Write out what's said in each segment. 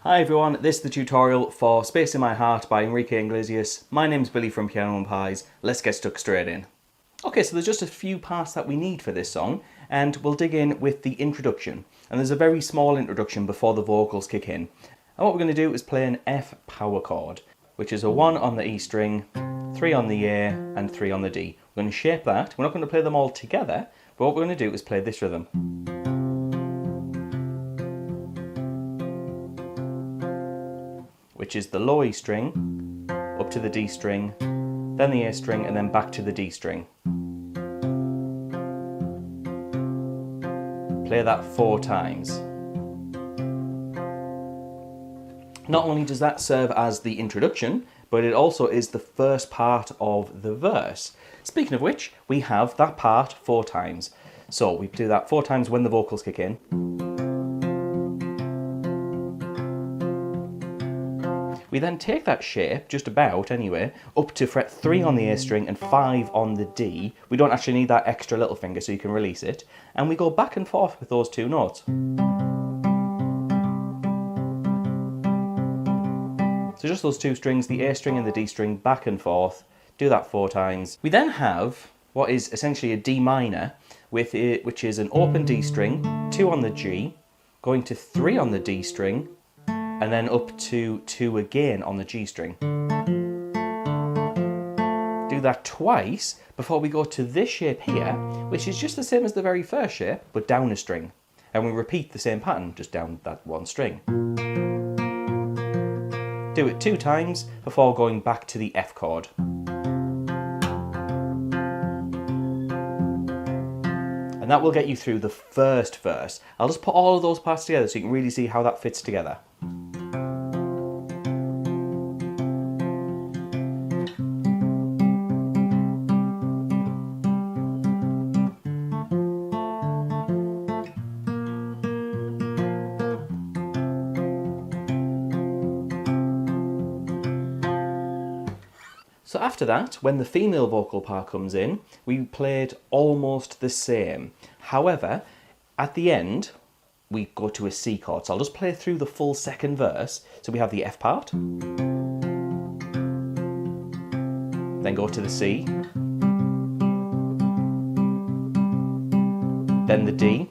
Hi everyone, this is the tutorial for Space in My Heart by Enrique Iglesias. My name's Billy from Piano and Pies. Let's get stuck straight in. Okay, so there's just a few parts that we need for this song, and we'll dig in with the introduction. And there's a very small introduction before the vocals kick in. And what we're going to do is play an F power chord, which is a 1 on the E string, 3 on the A, and 3 on the D. We're going to shape that. We're not going to play them all together, but what we're going to do is play this rhythm. Which is the low E string, up to the D string, then the A string, and then back to the D string. Play that 4 times. Not only does that serve as the introduction, but it also is the first part of the verse. Speaking of which, we have that part 4 times. So we do that 4 times when the vocals kick in. We then take that shape, just about anyway, up to fret 3 on the A string and 5 on the D. We don't actually need that extra little finger, so you can release it. And we go back and forth with those 2 notes. So just those 2 strings, the A string and the D string, back and forth. Do that 4 times. We then have what is essentially a D minor, with it, which is an open D string, 2 on the G, going to 3 on the D string, and then up to 2 again on the G string. Do that twice before we go to this shape here, which is just the same as the very first shape, but down a string. And we repeat the same pattern, just down that 1 string. Do it 2 times before going back to the F chord. And that will get you through the first verse. I'll just put all of those parts together so you can really see how that fits together. So after that, when the female vocal part comes in, we played almost the same. However, at the end, we go to a C chord. So I'll just play through the full second verse. So we have the F part, then go to the C, then the D,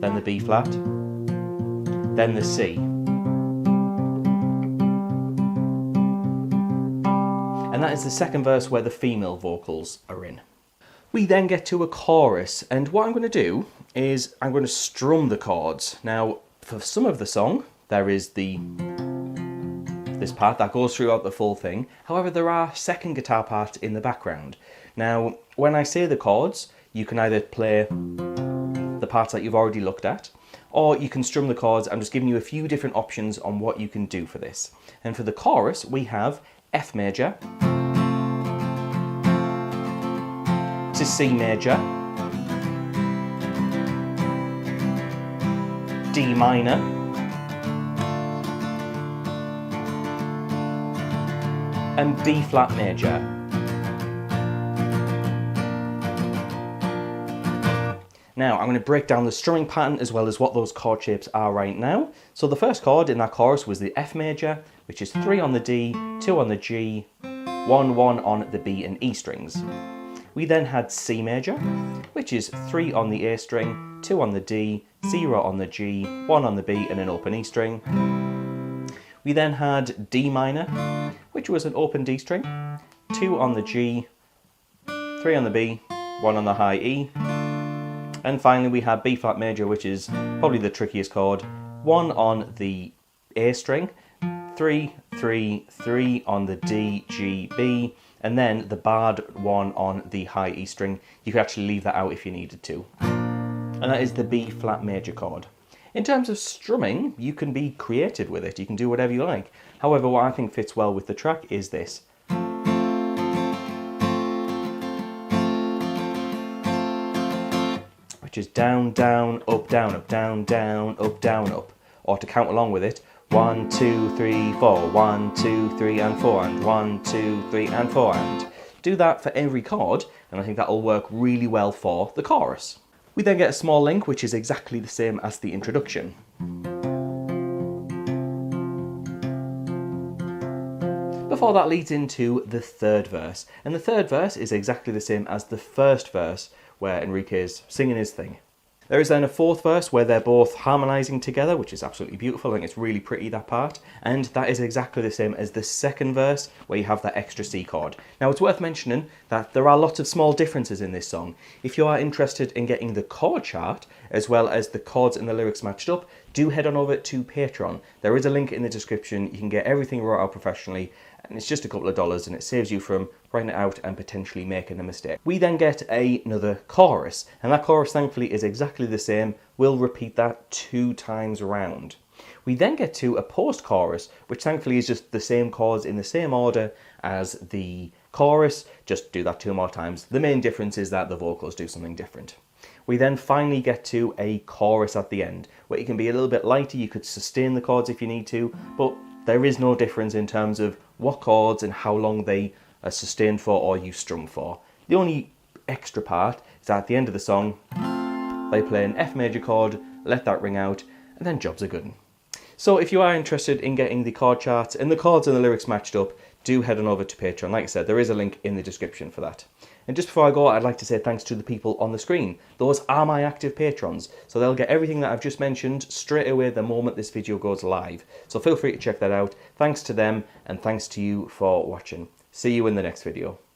then the B flat, then the C. And that is the second verse where the female vocals are in. We then get to a chorus, and what I'm going to do is I'm going to strum the chords. Now, for some of the song, there is this part that goes throughout the full thing. However, there are second guitar parts in the background. Now, when I say the chords, you can either play the parts that you've already looked at, or you can strum the chords. I'm just giving you a few different options on what you can do for this. And for the chorus, we have F major to C major, D minor, and B flat major. Now I'm going to break down the strumming pattern as well as what those chord shapes are right now. So the first chord in that chorus was the F major, which is 3 on the D, 2 on the G, 1, 1 on the B and E strings. We then had C major, which is 3 on the A string, 2 on the D, 0 on the G, 1 on the B and an open E string. We then had D minor, which was an open D string, 2 on the G, 3 on the B, 1 on the high E. And finally we had B flat major, which is probably the trickiest chord, 1 on the A string, 3, 3, 3 on the D, G, B, and then the barred 1 on the high E string. You could actually leave that out if you needed to. And that is the B flat major chord. In terms of strumming, you can be creative with it. You can do whatever you like. However, what I think fits well with the track is this. Which is down, down, up, down, up, down, down, up, down, up. Or to count along with it, 1, 2, 3, 4, 1, 2, 3 and 4, and 1, 2, 3 and 4, and do that for every chord, and I think that will work really well for the chorus. We then get a small link which is exactly the same as the introduction. therefore that leads into the third verse. And the third verse is exactly the same as the first verse, where Enrique is singing his thing. There is then a fourth verse where they're both harmonising together, which is absolutely beautiful. I think it's really pretty, that part. And that is exactly the same as the second verse, where you have that extra C chord. Now, it's worth mentioning that there are lots of small differences in this song. If you are interested in getting the chord chart, as well as the chords and the lyrics matched up, do head on over to Patreon. There is a link in the description. You can get everything wrote out professionally, and it's just a couple of dollars, and it saves you from writing it out and potentially making a mistake. We then get another chorus, and that chorus thankfully is exactly the same. We'll repeat that 2 times around. We then get to a post-chorus, which thankfully is just the same chords in the same order as the chorus, just do that 2 more times. The main difference is that the vocals do something different. We then finally get to a chorus at the end, where you can be a little bit lighter. You could sustain the chords if you need to, but there is no difference in terms of what chords and how long they are sustained for or you strum for. The only extra part is that at the end of the song, they play an F major chord, let that ring out, and then jobs are good. So if you are interested in getting the chord charts and the chords and the lyrics matched up, do head on over to Patreon. Like I said, there is a link in the description for that. And just before I go, I'd like to say thanks to the people on the screen. Those are my active patrons, so they'll get everything that I've just mentioned straight away the moment this video goes live. So feel free to check that out. Thanks to them, and thanks to you for watching. See you in the next video.